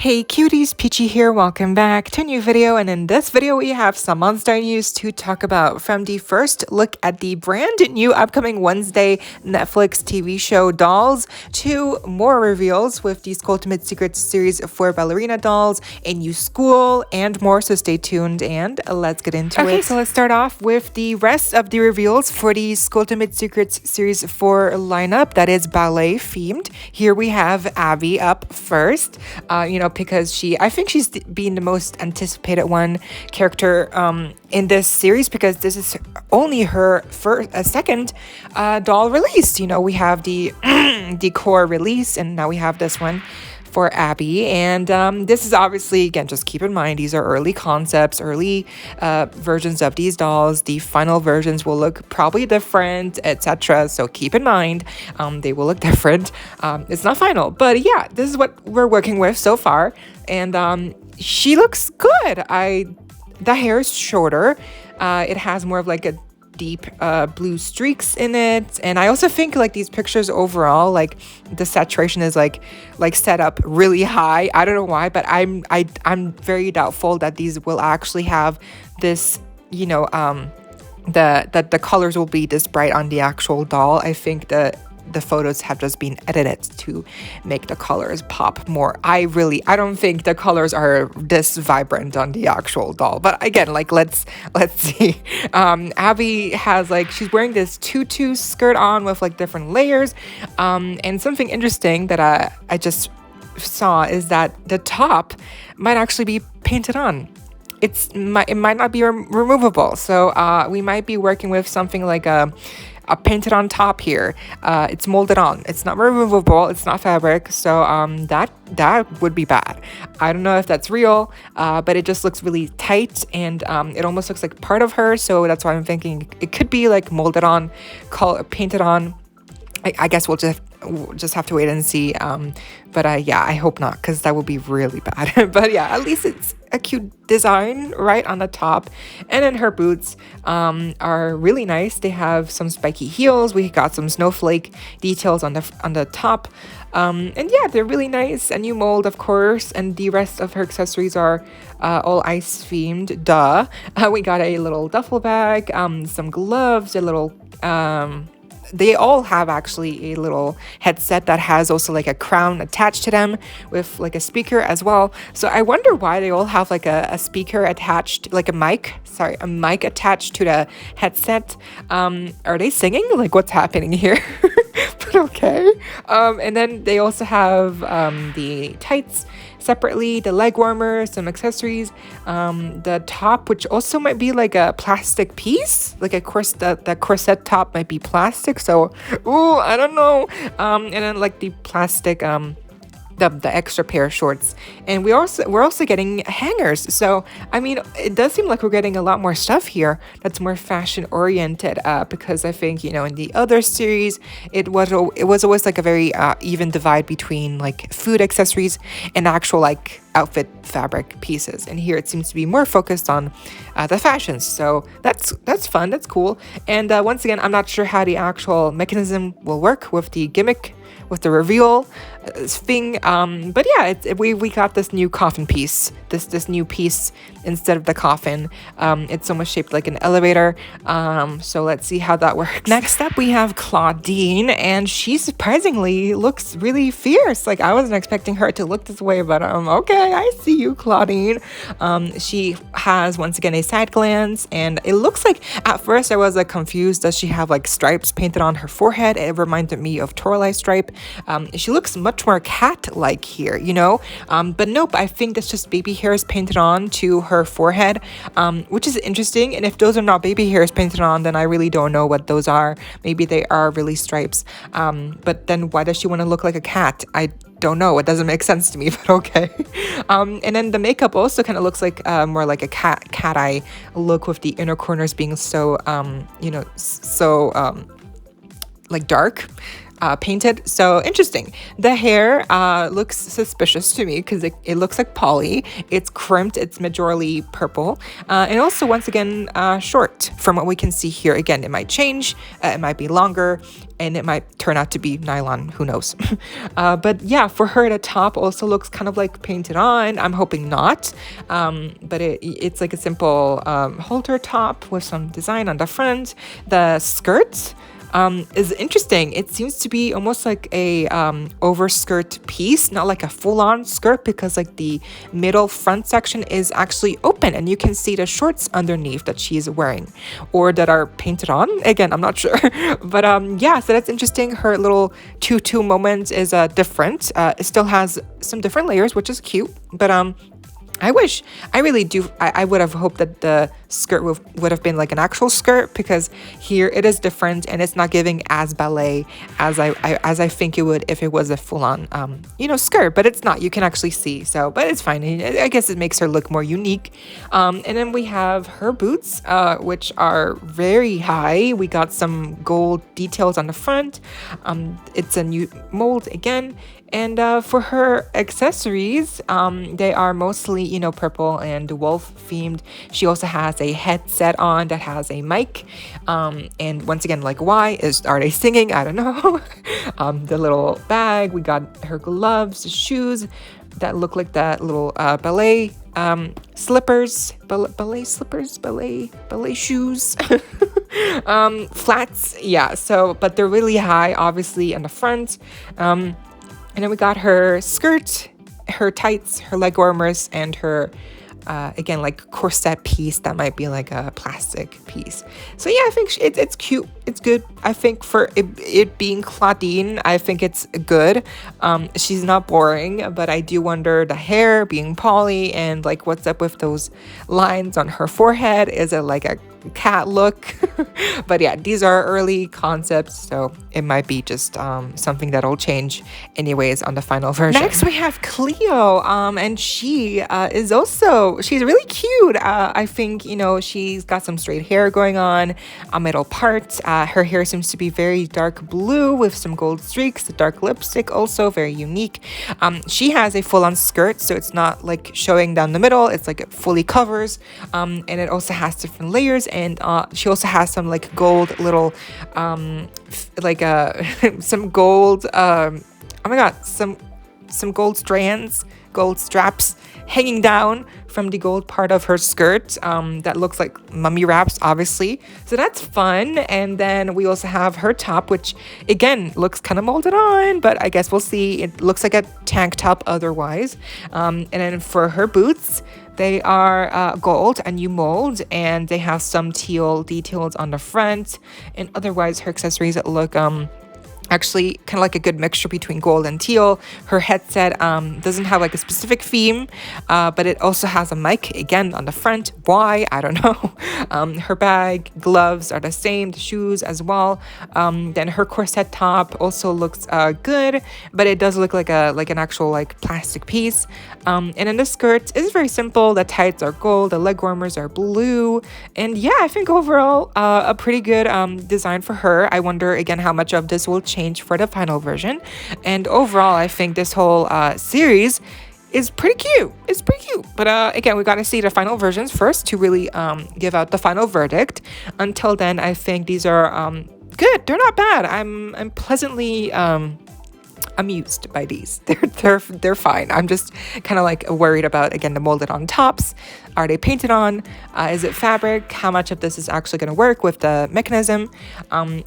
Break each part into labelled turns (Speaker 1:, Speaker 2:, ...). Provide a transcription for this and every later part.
Speaker 1: Hey cuties, PeachY here, welcome back to a new video, and in this video we have some monster news to talk about. From the first look at the brand new upcoming Wednesday Netflix TV show Dolls, to more reveals with the Skulltimate Secrets series for ballerina dolls, a new school, and more, so stay tuned and let's get into it. Okay, so let's start off with the rest of the reveals for the Skulltimate Secrets series 4 lineup that is ballet themed. Here we have Abby up first, because I think she's been the most anticipated character in this series, because this is only her second doll release. We have the the core release, and now we have this one for Abby, and this is obviously, again, just keep in mind, these are early concepts, early versions of these dolls. The final versions will look probably different, etc. So keep in mind, they will look different. It's not final, but yeah, this is what we're working with so far, and she looks good. The hair is shorter. It has more of like a deep blue streaks in it, and I also think like these pictures overall, like the saturation is like set up really high. I don't know why, but I'm very doubtful that these will actually have this, that the colors will be this bright on the actual doll. I think the photos have just been edited to make the colors pop more. I don't think the colors are this vibrant on the actual doll, but again, like let's see. Abby has she's wearing this tutu skirt on with like different layers, and something interesting that I just saw is that the top might actually be painted on. It might not be removable, so we might be working with something like a painted on top here. It's molded on. It's not removable. It's not fabric. So that would be bad. I don't know if that's real, but it just looks really tight, and it almost looks like part of her. So that's why I'm thinking it could be like molded on, painted on. I guess we'll just have to wait and see. But yeah, I hope not, because that would be really bad. But yeah, at least it's a cute design right on the top, and then her boots are really nice. They have some spiky heels. We got some snowflake details on the top, and yeah, they're really nice. A new mold, of course, and the rest of her accessories are all ice themed. Duh. We got a little duffel bag, some gloves, a little they all have actually a little headset that has also like a crown attached to them with like a speaker as well. So I wonder why they all have like a speaker attached, like a mic attached to the headset. Are they singing? Like, what's happening here? But okay. And then they also have the tights separately, the leg warmer, some accessories, the top, which also might be like a plastic piece, like of course the corset top might be plastic, so ooh, I don't know. And then like the plastic the extra pair of shorts, and we're also getting hangers. So I mean, it does seem like we're getting a lot more stuff here that's more fashion oriented, because I think in the other series it was always like a very even divide between like food accessories and actual like outfit fabric pieces, and here it seems to be more focused on the fashions. So that's fun, that's cool. And once again, I'm not sure how the actual mechanism will work with the gimmick, with the reveal thing, but yeah, we got this new coffin piece, this new piece instead of the coffin. It's almost shaped like an elevator, so let's see how that works. Next up we have Claudine, and she surprisingly looks really fierce. Like, I wasn't expecting her to look this way, but okay, I see you, Claudine. She has once again a side glance, and it looks like at first I was confused. Does she have like stripes painted on her forehead? It reminded me of Toralei stripe. She looks much more cat-like here, but nope, I think that's just baby hairs painted on to her forehead, which is interesting. And if those are not baby hairs painted on, then I really don't know what those are. Maybe they are really stripes, but then why does she want to look like a cat? I don't know, it doesn't make sense to me, but okay. And then the makeup also kind of looks like more like a cat eye look, with the inner corners being so like dark. painted. So interesting. The hair looks suspicious to me because it looks like poly. It's crimped. It's majorly purple. And also, once again, short from what we can see here. Again, it might change. It might be longer. And it might turn out to be nylon. Who knows? But yeah, for her, the top also looks kind of like painted on. I'm hoping not. But it's like a simple halter top with some design on the front. The skirt is interesting. It seems to be almost like a overskirt piece, not like a full-on skirt, because like the middle front section is actually open and you can see the shorts underneath that she's wearing or that are painted on. Again, I'm not sure. But yeah, so that's interesting. Her little tutu moment is different. It still has some different layers, which is cute. But I would have hoped that the skirt would have been like an actual skirt, because here it is different and it's not giving as ballet as I think it would if it was a full-on skirt, but it's not. You can actually see, so but it's fine. I guess it makes her look more unique. And then we have her boots, which are very high. We got some gold details on the front. It's a new mold again. And for her accessories, they are mostly, purple and wolf themed. She also has a headset on that has a mic. And once again, like, are they singing? I don't know. The little bag, we got her gloves, shoes that look like that little ballet slippers, ballet shoes. Flats, yeah. So, but they're really high, obviously, on the front. And then we got her skirt, her tights, her leg warmers, and her, again, like corset piece that might be like a plastic piece. So yeah, I think it's cute. It's good. I think for it being Claudine, I think it's good. She's not boring, but I do wonder the hair being poly and like what's up with those lines on her forehead. Is it like a cat look? But yeah, these are early concepts, so it might be just something that'll change anyways on the final version. Next we have Cleo, and she's really cute. I think she's got some straight hair going on, a middle part. Her hair seems to be very dark blue with some gold streaks. The dark lipstick also very unique. She has a full-on skirt, so it's not like showing down the middle. It's like it fully covers, and it also has different layers. And she also has some like gold little some gold some gold strands, gold straps hanging down from the gold part of her skirt that looks like mummy wraps, obviously. So that's fun. And then we also have her top, which again looks kind of molded on, but I guess we'll see. It looks like a tank top otherwise. And then for her boots, they are gold, a new mold, and they have some teal details on the front. And otherwise, her accessories look actually kind of like a good mixture between gold and teal. Her headset doesn't have like a specific theme, but it also has a mic again on the front. Why? I don't know. Her bag, gloves are the same, the shoes as well. Then her corset top also looks good, but it does look like an actual like plastic piece. And then the skirt is very simple. The tights are gold, the leg warmers are blue, and yeah, I think overall a pretty good design for her. I wonder again how much of this will change for the final version. And overall, I think this whole series is pretty cute. It's pretty cute. But again, we got to see the final versions first to really give out the final verdict. Until then, I think these are good. They're not bad. I'm pleasantly amused by these. They're fine. I'm just kind of like worried about, again, the molded on tops. Are they painted on? Is it fabric? How much of this is actually going to work with the mechanism?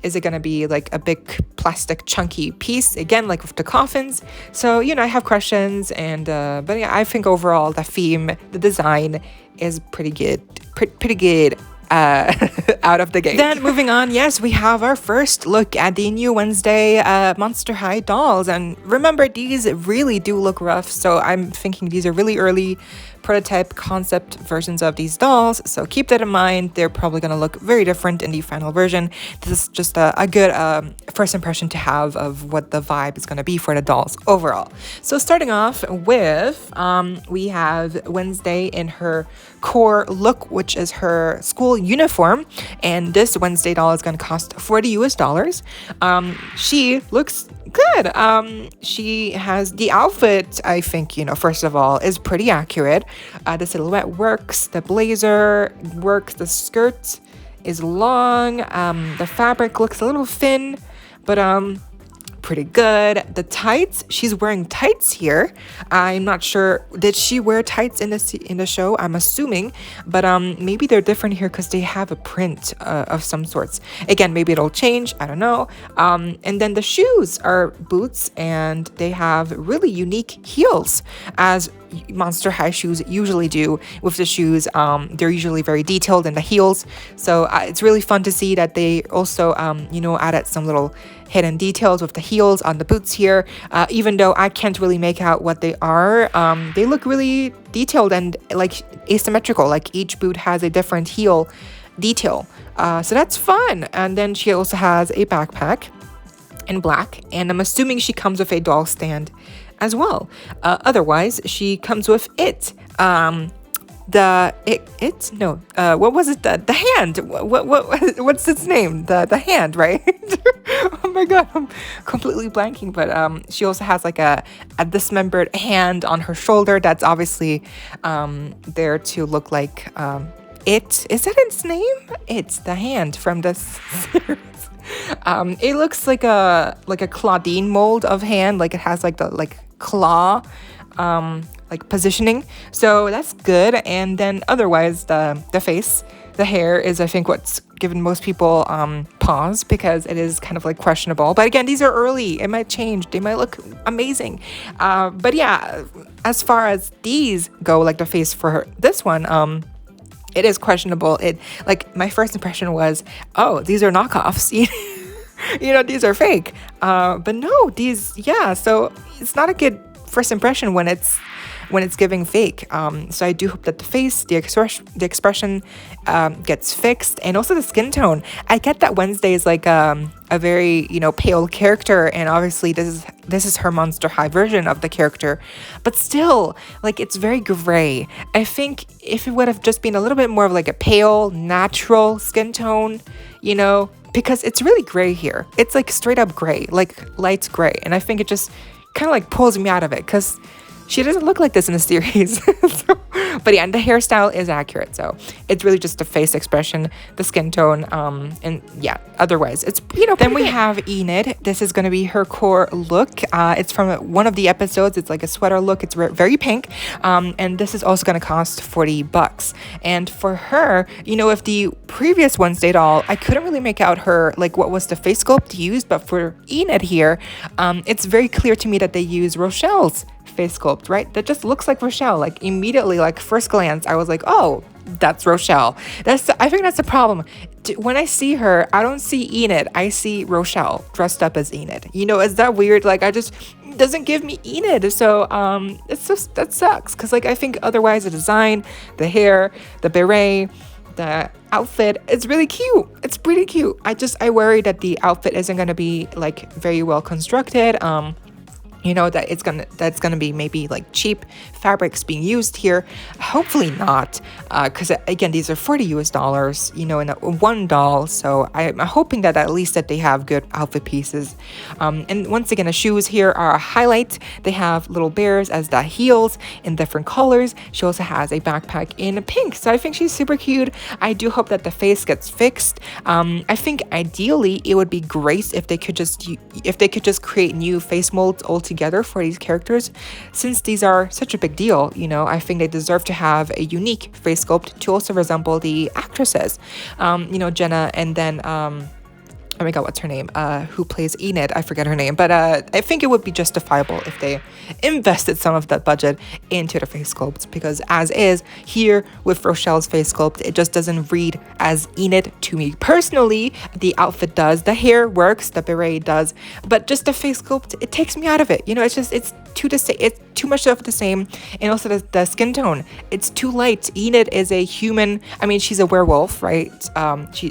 Speaker 1: Is it going to be like a big plastic chunky piece again, like with the coffins? So I have questions, and but yeah, I think overall the theme, the design is pretty good. Pretty good. Out of the gate. Then moving on, yes, we have our first look at the new Wednesday Monster High dolls. And remember, these really do look rough, so I'm thinking these are really early prototype concept versions of these dolls, so keep that in mind. They're probably going to look very different in the final version. This is just a good first impression to have of what the vibe is going to be for the dolls overall. So starting off with, we have Wednesday in her core look, which is her school uniform. and this Wednesday doll is going to cost $40 US. She looks good. She has the outfit, I think, first of all, is pretty accurate. The silhouette works, the blazer works, the skirt is long, the fabric looks a little thin, but pretty good. The tights, she's wearing tights here. I'm not sure, did she wear tights in the show? I'm assuming, but maybe they're different here because they have a print of some sorts. Again, maybe it'll change, I don't know. And then the shoes are boots, and they have really unique heels, as Monster High shoes usually do with the shoes. They're usually very detailed in the heels, so it's really fun to see that they also added some little hidden details with the heels on the boots here. Even though I can't really make out what they are, they look really detailed and like asymmetrical, like each boot has a different heel detail, so that's fun. And then she also has a backpack in black, and I'm assuming she comes with a doll stand as well. Otherwise, she comes with it. What was it? The hand. What's its name? The hand, right? Oh my god, I'm completely blanking. But she also has like a dismembered hand on her shoulder. That's obviously there to look like it. Is that its name? It's the hand from this series. It looks like a Claudine mold of hand, like it has like the claw like positioning, so that's good. And then otherwise, the face, the hair is, I think, what's given most people pause, because it is kind of like questionable. But again, these are early, it might change, they might look amazing. But yeah, as far as these go, like the face for this one, it is questionable. My first impression was, oh, these are knockoffs. These are fake. But no, so it's not a good first impression when it's giving fake. So I do hope that the face, the expression gets fixed, and also the skin tone. I get that Wednesday is like a very pale character, and obviously this is her Monster High version of the character, but still, like, it's very gray. I think if it would have just been a little bit more of like a pale, natural skin tone, because it's really gray here. It's like straight up gray, like light gray, and I think it just kind of like pulls me out of it, because she doesn't look like this in the series. But yeah, and the hairstyle is accurate, so it's really just the face expression, the skin tone, and yeah, otherwise it's Then we have Enid. This is going to be her core look. It's from one of the episodes. It's like a sweater look. It's very pink, and this is also going to cost $40. And for her, with the previous Wednesday doll, I couldn't really make out her, like, what was the face sculpt used, but for Enid here, it's very clear to me that they use Rochelle's face sculpt, right? That just looks like Rochelle. Like, immediately, like, first glance, I was like, oh, that's Rochelle. I think that's the problem. When I see her, I don't see Enid. I see Rochelle dressed up as Enid. Is that weird? Like, doesn't give me Enid. So that sucks, because like I think otherwise the design, the hair, the beret, the outfit, it's really cute. It's pretty cute. I worry that the outfit isn't gonna be like very well constructed. That that's gonna be maybe like cheap fabrics being used here. Hopefully not, because again, these are $40 in one doll. So I'm hoping that at least that they have good outfit pieces. And once again, the shoes here are a highlight. They have little bears as the heels in different colors. She also has a backpack in pink, so I think she's super cute. I do hope that the face gets fixed. I think ideally it would be great if they could just create new face molds altogether for these characters, since these are such a big deal. I think they deserve to have a unique face sculpt to also resemble the actresses, Jenna, and then oh my god, what's her name? Who plays Enid? I forget her name, but I think it would be justifiable if they invested some of that budget into the face sculpts, because as is here with Rochelle's face sculpt, it just doesn't read as Enid to me personally. The outfit does, the hair works, the beret does, but just the face sculpt, it takes me out of it. it's too much of the same. And also the skin tone, it's too light. Enid is a human. I mean, she's a werewolf, right?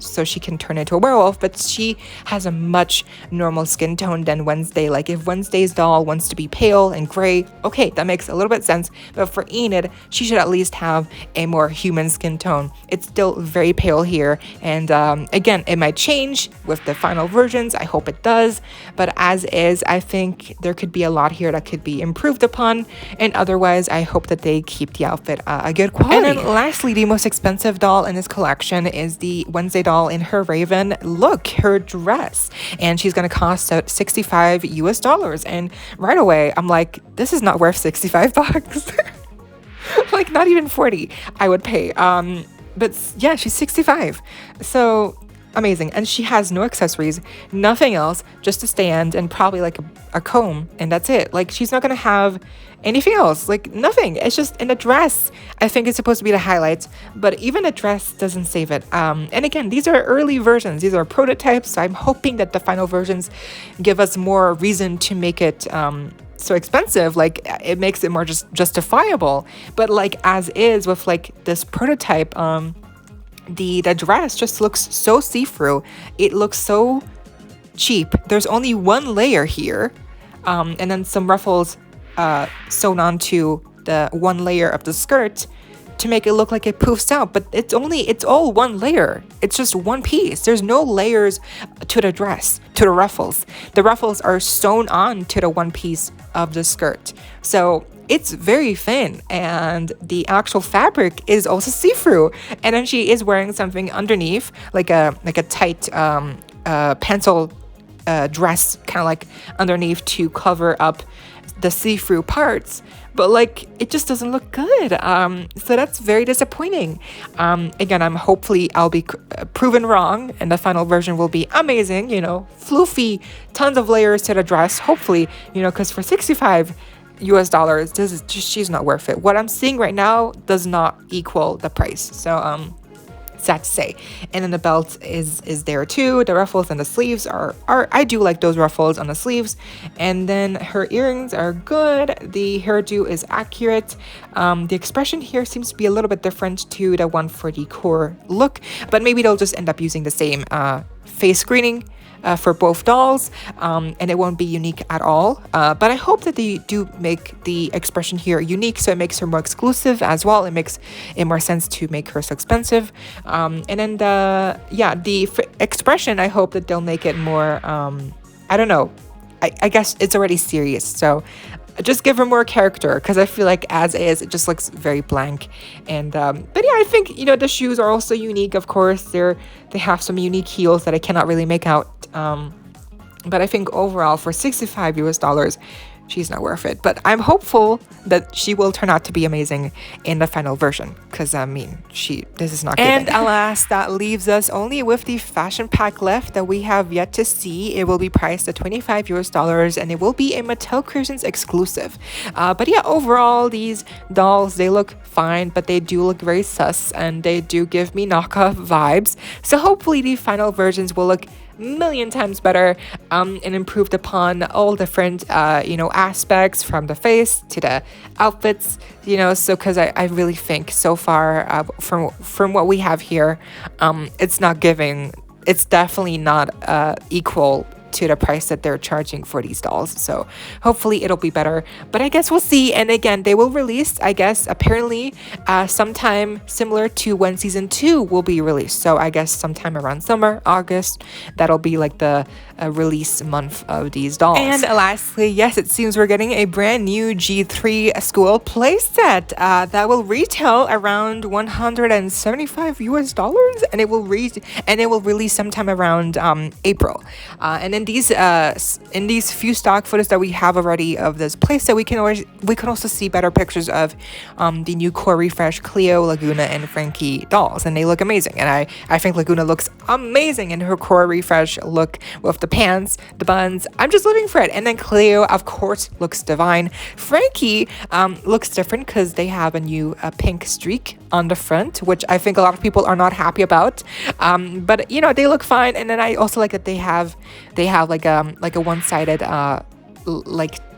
Speaker 1: So she can turn into a werewolf, but she has a much normal skin tone than Wednesday. Like if Wednesday's doll wants to be pale and gray, okay, that makes a little bit sense. But for Enid, she should at least have a more human skin tone. It's still very pale here, and again, it might change with the final versions. I hope it does, but as is, I think there could be a lot here that could be improved upon, and otherwise I hope that they keep the outfit a good quality. And then lastly, the most expensive doll in this collection is the Wednesday doll in her Raven look, her dress, and she's gonna cost $65 US, and right away I'm like, this is not worth 65 bucks. Like not even 40 I would pay. But yeah, she's 65, so amazing. And she has no accessories, nothing else, just a stand and probably like a comb, and that's it. Like she's not gonna have anything else, like nothing. It's just in a dress. I think it's supposed to be the highlight, but even a dress doesn't save it. And again, these are early versions, these are prototypes, so I'm hoping that the final versions give us more reason to make it so expensive. Like it makes it more just justifiable. But like as is with like this prototype, the dress just looks so see-through. It looks so cheap. There's only one layer here, and then some ruffles sewn onto the one layer of the skirt to make it look like it poofs out, but it's all one layer. It's just one piece. There's no layers to the dress, to the ruffles. The ruffles are sewn on to the one piece of the skirt. So it's very thin, and the actual fabric is also see-through. And then she is wearing something underneath, like a tight pencil dress, kind of like underneath to cover up the see-through parts, but like it just doesn't look good. So that's very disappointing. Again, I'll be proven wrong, and the final version will be amazing, floofy, tons of layers to the dress, hopefully, because for $65 US, this is just, she's not worth it. What I'm seeing right now does not equal the price. So sad to say. And then the belt is there too. The ruffles and the sleeves are I do like those ruffles on the sleeves. And then her earrings are good. The hairdo is accurate. The expression here seems to be a little bit different to the one for the core look, but maybe they'll just end up using the same face screening for both dolls, and it won't be unique at all. But I hope that they do make the expression here unique, so it makes her more exclusive as well. It makes it more sense to make her so expensive. And then the expression, I hope that they'll make it more, I don't know, I guess it's already serious, so just give her more character, because I feel like as is, it just looks very blank. And but yeah, I think the shoes are also unique. Of course, they have some unique heels that I cannot really make out. But I think overall for $65 US, she's not worth it. But I'm hopeful that she will turn out to be amazing in the final version, because I mean, this is not good. And alas, that leaves us only with the fashion pack left that we have yet to see. It will be priced at $25 US, and it will be a Mattel Creations exclusive. But yeah, overall, these dolls, they look fine, but they do look very sus, and they do give me knockoff vibes. So hopefully the final versions will look million times better, and improved upon all different aspects, from the face to the outfits, so because I really think so far, from what we have here, it's definitely not equal to the price that they're charging for these dolls. So hopefully it'll be better, but I guess we'll see. And again, they will release, I guess, apparently sometime similar to when season 2 will be released. So I guess sometime around summer, August, that'll be like the release month of these dolls. And lastly, yes, it seems we're getting a brand new G3 school playset that will retail around $175 US, and it will release sometime around April. And in these few stock photos that we have already of this playset, we can also see better pictures of the new core refresh Cleo, Laguna, and Frankie dolls, and they look amazing. And I think Laguna looks amazing in her core refresh look with the pants, the buns. I'm just living for it. And then Cleo, of course, looks divine. Frankie looks different because they have a new pink streak on the front, which I think a lot of people are not happy about. But they look fine. And then I also like that they have like a one-sided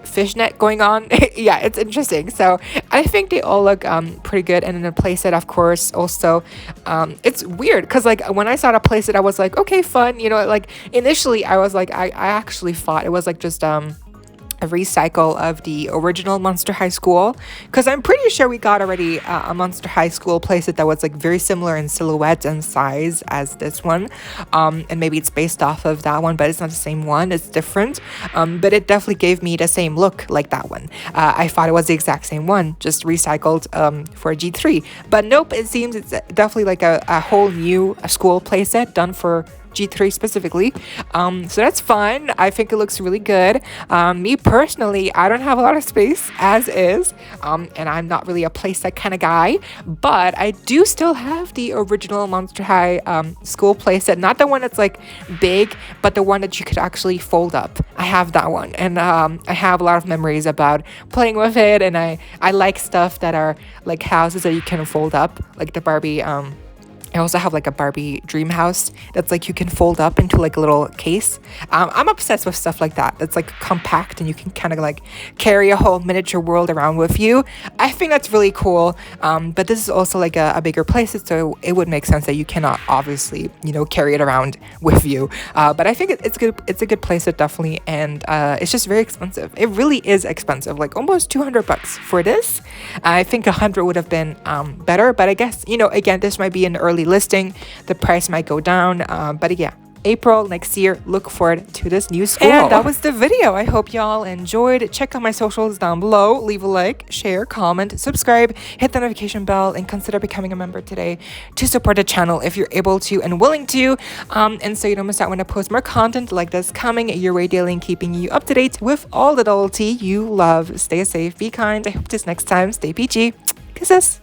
Speaker 1: fishnet going on. Yeah, it's interesting. So I think they all look pretty good. And then the playset, of course, also it's weird because like when I saw the playset, I was like, okay, fun, you know, like initially I was like, I actually thought it was like just a recycle of the original Monster High School, because I'm pretty sure we got already a Monster High School playset that was like very similar in silhouette and size as this one, and maybe it's based off of that one, but it's not the same one, it's different, but it definitely gave me the same look like that one. I thought it was the exact same one, just recycled for G3, but nope, it seems it's definitely like a whole new school playset done for G3 specifically. So that's fun. I think it looks really good. Me personally, I don't have a lot of space as is, and I'm not really a playset kind of guy, but I do still have the original Monster High school playset, not the one that's like big, but the one that you could actually fold up. I have that one, and I have a lot of memories about playing with it, and I like stuff that are like houses that you can fold up, like the Barbie I also have like a Barbie dream house that's like you can fold up into like a little case. I'm obsessed with stuff like that. That's like compact and you can kind of like carry a whole miniature world around with you. I think that's really cool. But this is also like a bigger place, so it would make sense that you cannot obviously, you know, carry it around with you. But I think it's good. It's a good place, definitely, and it's just very expensive. It really is expensive, like almost $200 for this. I think 100 would have been better, but I guess, you know, again, this might be an early listing, the price might go down, but yeah, April next year, look forward to this new school. And that was the video. I hope y'all enjoyed. Check out my socials down below, leave a like, share, comment, subscribe, hit the notification bell, and consider becoming a member today to support the channel if you're able to and willing to, and so you don't miss out when I post more content like this coming your way daily and keeping you up to date with all the double T you love. Stay safe, be kind. I hope this next time, stay peachy. Kisses.